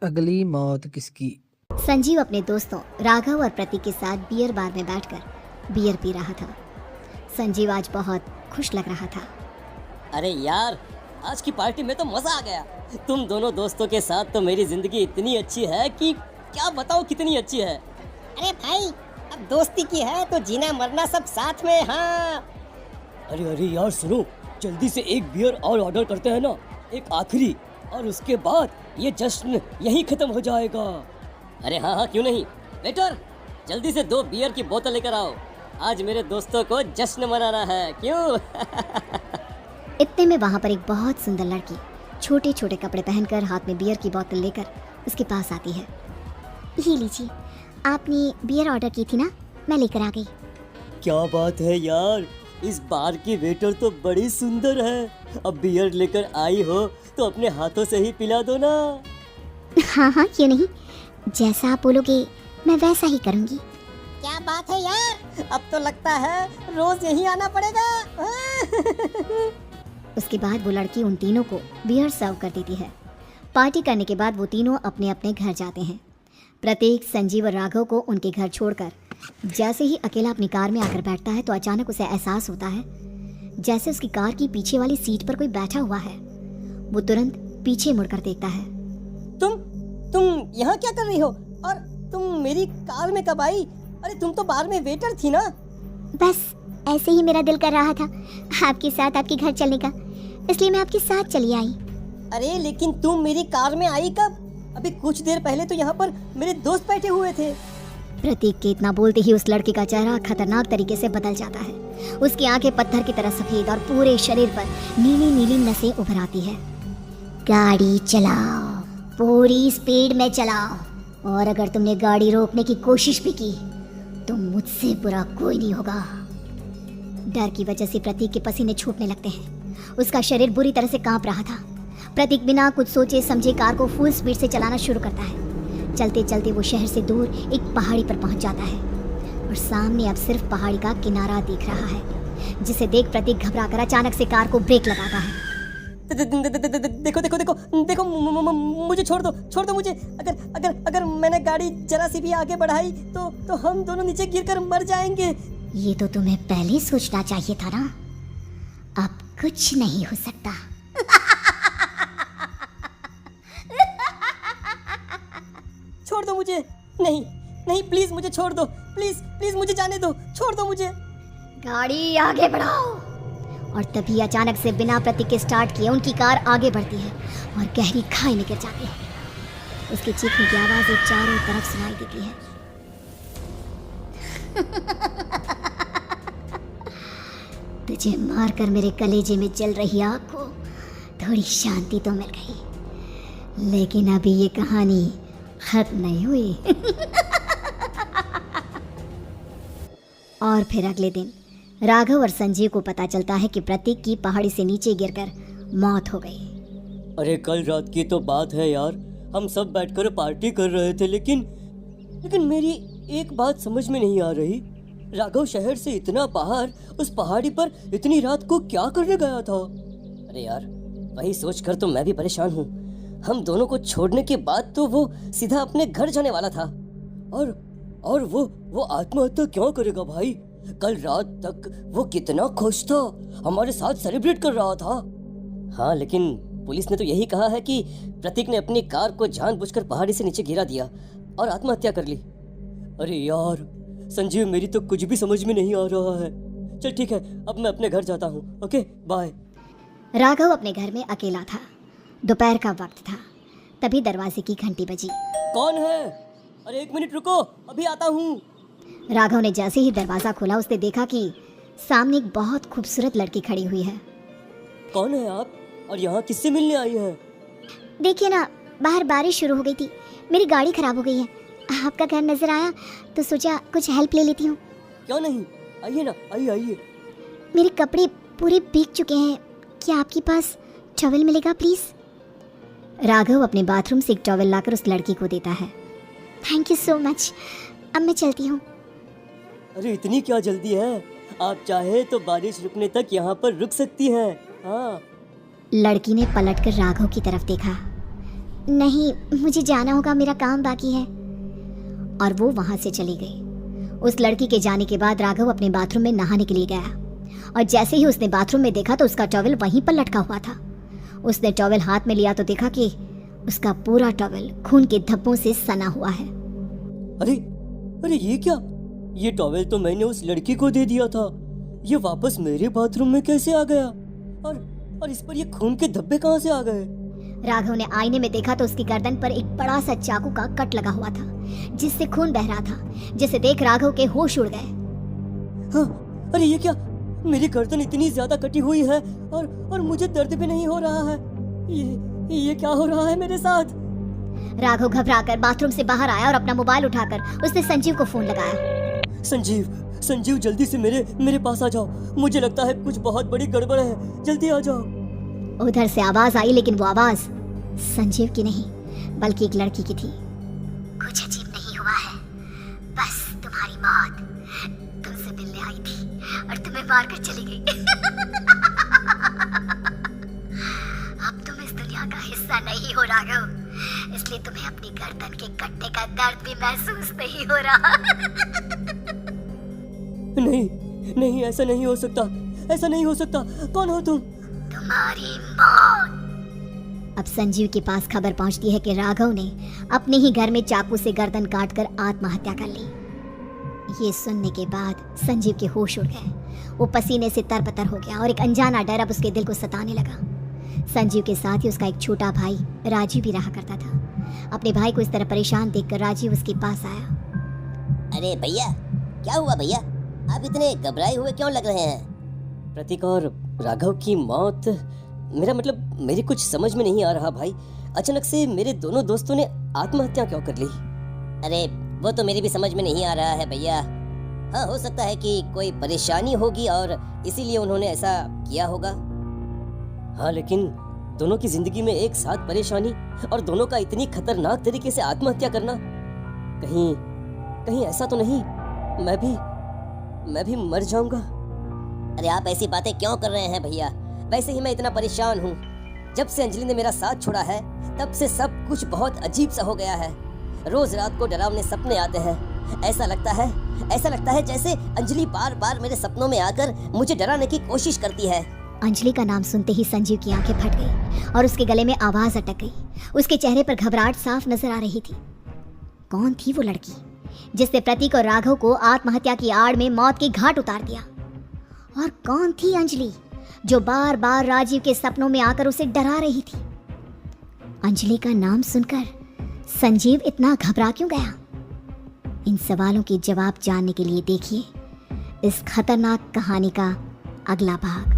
अगली मौत किसकी। संजीव अपने दोस्तों राघव और प्रतीक के साथ बियर बार में बैठकर बियर पी रहा था। संजीव आज बहुत खुश लग रहा था। अरे यार, आज की पार्टी में तो मजा आ गया। तुम दोनों दोस्तों के साथ तो मेरी जिंदगी इतनी अच्छी है कि क्या बताओ कितनी अच्छी है। अरे भाई, अब दोस्ती की है तो जीना मरना सब साथ में। हाँ अरे अरे यार सुनो, जल्दी से एक बियर और ऑर्डर करते हैं ना, एक आखिरी, और उसके बाद ये जश्न यहीं खत्म हो जाएगा। अरे हाँ हाँ, क्यों नहीं। वेटर, जल्दी से 2 बियर की बोतल लेकर आओ। आज मेरे दोस्तों को जश्न मनाना है, क्यों? इतने में वहाँ पर एक बहुत सुंदर लड़की छोटे छोटे कपड़े पहनकर हाथ में बियर की बोतल लेकर उसके पास आती है। ये लीजिए, आपने बियर ऑर्डर की थी ना, मैं लेकर आ गई। क्या बात है यार, इस बार की वेटर तो बड़ी सुंदर है। अब बियर लेकर आई हो तो अपने हाथों से ही पिला दो ना। हाँ हाँ, क्यों नहीं, जैसा आप बोलोगे मैं वैसा ही करूँगी। क्या बात है यार, अब तो लगता है रोज यहीं आना पड़ेगा। उसके बाद वो लड़की उन तीनों को बियर सर्व कर देती है। पार्टी करने के बाद वो तीनों अपने अपने घर जाते हैं। प्रतीक, संजीव और राघव को उनके घर छोड़कर जैसे ही अकेला अपनी कार में आकर बैठता है तो अचानक उसे एहसास होता है जैसे उसकी कार की पीछे वाली सीट पर कोई बैठा हुआ है। वो तुरंत पीछे मुड़कर देखता है। तुम यहाँ क्या कर रही हो, और तुम मेरी कार में कब आई? अरे तुम तो बार में वेटर थी ना। बस ऐसे ही मेरा दिल कर रहा था आपके साथ आपके घर चलने का, इसलिए मैं आपके साथ चली आई। अरे लेकिन तुम मेरी कार में आई कब? अभी कुछ देर पहले तो यहाँ पर मेरे दोस्त बैठे हुए थे। प्रतीक के इतना बोलते ही उस लड़के का चेहरा खतरनाक तरीके से बदल जाता है। उसकी आंखें पत्थर की तरह सफेद और पूरे शरीर पर नीली नीली नसें उभर आती है। गाड़ी चलाओ, पूरी स्पीड में चलाओ, और अगर तुमने गाड़ी रोकने की कोशिश भी की तो मुझसे बुरा कोई नहीं होगा। डर की वजह से प्रतीक के पसीने छूटने लगते हैं। उसका शरीर बुरी तरह से कांप रहा था। प्रतीक बिना कुछ सोचे समझे कार को फुल स्पीड से चलाना शुरू करता है। चलते चलते वो शहर से दूर एक पहाड़ी पर पहुंच जाता है और सामने अब सिर्फ पहाड़ी का किनारा दिख रहा है, जिसे देख प्रतीक घबराकर अचानक से कार को ब्रेक लगाता है। देखो देखो देखो देखो, मुझे छोड़ दो मुझे। अगर मैंने गाड़ी जरा सी भी आगे बढ़ाई तो हम दोनों नीचे गिरकर मर जाएंगे। ये तो तुम्हें पहले सोचना चाहिए था ना। अब कुछ नहीं हो सकता। छोड़ दो मुझे। नहीं नहीं, प्लीज मुझे छोड़ दो। प्लीज प्लीज मुझे जाने दो, छोड़ दो मुझे। गाड़ी आगे बढ़ाओ। और तभी अचानक से बिना प्रतीक के स्टार्ट किए उनकी कार आगे बढ़ती है और गहरी खाई में गिर जाती है। उसके चीखने की आवाज़ चारों तरफ सुनाई देती है। तुझे मारकर मेरे कलेजे में जल रही आग को थोड़ी शांति तो मिल गई, लेकिन अभी ये कहानी खत्म नहीं हुई। और फिर अगले दिन राघव और संजीव को पता चलता है कि प्रतीक की पहाड़ी से नीचे गिरकर मौत हो गई। अरे कल रात की तो बात है यार, हम सब बैठकर पार्टी कर रहे थे, लेकिन मेरी एक बात समझ में नहीं आ रही। राघव शहर से इतना बाहर उस पहाड़ी पर इतनी रात को क्या करने गया था? अरे यार, वही सोचकर तो मैं भी परेशान हूँ। हम दोनों को छोड़ने के बाद तो वो सीधा अपने घर जाने वाला था, और वो आत्महत्या क्यों करेगा भाई? कल रात तक वो कितना खुश था, हमारे साथ सेलिब्रेट कर रहा था। हाँ, लेकिन पुलिस ने तो यही कहा है कि प्रतीक ने अपनी कार को जानबूझकर पहाड़ी से नीचे गिरा दिया और आत्महत्या कर ली। अरे यार संजीव, मेरी तो कुछ भी समझ में नहीं आ रहा है। चल ठीक है, अब मैं अपने घर जाता हूँ। Okay bye. राघव अपने घर में अकेला था। दोपहर का वक्त था। तभी दरवाजे की घंटी बजी। कौन है? अरे 1 मिनट रुको, अभी आता हूँ। राघव ने जैसे ही दरवाजा खोला उसने देखा कि सामने एक बहुत खूबसूरत लड़की खड़ी हुई है। कौन है आप, और यहाँ किससे मिलने आई हैं? देखिए ना, बाहर बारिश शुरू हो गई थी, मेरी गाड़ी खराब हो गई है। आपका घर नजर आया तो सोचा कुछ हेल्प ले लेती हूँ। क्यों नहीं, आइए ना, आइए। मेरे कपड़े पूरे भीग चुके हैं, क्या आपके पास टॉवल मिलेगा प्लीज? राघव अपने बाथरूम से एक टॉवल लाकर उस लड़की को देता है। थैंक यू सो मच, अब मैं चलती हूँ। अरे इतनी क्या जल्दी है? आप चाहे तो बारिश रुकने तक यहाँ पर रुक सकती हैं। हाँ। लड़की ने पलटकर राघव की तरफ देखा। नहीं, मुझे जाना होगा, मेरा काम बाकी है। और वो वहां से चली गई। उस लड़की के जाने के बाद राघव अपने बाथरूम में नहाने के लिए गया और जैसे ही उसने बाथरूम में देखा तो उसका टॉवेल वहीं पर लटका हुआ था। उसने टॉवेल हाथ में लिया तो देखा कि उसका पूरा टॉवेल खून के धब्बों से सना हुआ है। अरे अरे ये क्या? ये टॉवेल तो मैंने उस लड़की को दे दिया था। ये वापस मेरे बाथरूम में कैसे आ गया? और इस पर ये खून के धब्बे कहाँ से आ गए? राघव ने आईने में देखा तो उसकी गर्दन पर एक बड़ा सा चाकू का कट लगा हुआ था जिससे खून बह रहा था, जिसे देख राघव के होश उड़ गए। हाँ, अरे ये क्या? मेरी गर्दन इतनी ज्यादा कटी हुई है और मुझे दर्द भी नहीं हो रहा है। ये क्या हो रहा है मेरे साथ? राघव घबराकर बाथरूम से बाहर आया और अपना मोबाइल उठाकर उसने संजीव को फोन लगाया। संजीव जल्दी से मेरे पास आ जाओ। मुझे लगता है कुछ बहुत बड़ी गड़बड़ है, जल्दी आ जाओ। उधर से आवाज आई, लेकिन वो आवाज संजीव की नहीं बल्कि एक लड़की की थी। कुछ अजीब नहीं हुआ है, बस तुम्हारी मौत तुमसे मिलने आई थी और तुम्हें मार कर चली गई। अब तुम इस दुनिया का हिस्सा नहीं हो राघव, इसलिए तुम्हें अपनी गर्दन के कटने का दर्द भी महसूस नहीं हो रहा। नहीं, ऐसा नहीं हो सकता। कौन हो तुम? तुम्हारी मौत। अब संजीव के पास खबर पहुंचती है कि राघव ने अपने ही घर में चाकू से गर्दन काटकर आत्महत्या कर ली। ये सुनने के बाद संजीव के होश उड़ गए। वो पसीने से तरबतर हो गया और एक अनजाना डर अब उसके दिल को सताने लगा। संजीव के साथ ही उसका एक छोटा भाई राजीव भी रहा करता था। अपने भाई को इस तरह परेशान देखकर राजीव उसके पास आया। अरे भैया, क्या हुआ भैया? आप इतने घबराए हुए क्यों लग रहे हैं? प्रतीक और राघव की मौत, मेरा मतलब मेरी कुछ समझ में नहीं आ रहा भाई। अचानक से मेरे दोनों दोस्तों ने आत्महत्या क्यों कर ली? अरे वो तो मेरी भी समझ में नहीं आ रहा है भैया। हाँ, हो सकता है कि कोई परेशानी होगी और इसीलिए उन्होंने ऐसा किया होगा। हाँ, लेकिन दोनों की जिंदगी में एक साथ परेशानी और दोनों का इतनी खतरनाक तरीके से आत्महत्या करना, कहीं ऐसा तो नहीं मैं भी मर जाऊंगा? अरे आप ऐसी बातें क्यों कर रहे हैं भैया? वैसे ही मैं इतना परेशान हूँ। जब से अंजलि ने मेरा साथ छोड़ा है तब से सब कुछ बहुत अजीब सा हो गया है। रोज रात को डरावने सपने आते हैं। ऐसा लगता है जैसे अंजलि बार बार मेरे सपनों में आकर मुझे डराने की कोशिश करती है। अंजलि का नाम सुनते ही संजीव की आंखें फट गई और उसके गले में आवाज अटक गई। उसके चेहरे पर घबराहट साफ नजर आ रही थी। कौन थी वो लड़की जिसने प्रतीक और राघव को आत्महत्या की आड़ में मौत के घाट उतार दिया? और कौन थी अंजलि जो बार बार राजीव के सपनों में आकर उसे डरा रही थी? अंजलि का नाम सुनकर संजीव इतना घबरा क्यों गया? इन सवालों के जवाब जानने के लिए देखिए इस खतरनाक कहानी का अगला भाग।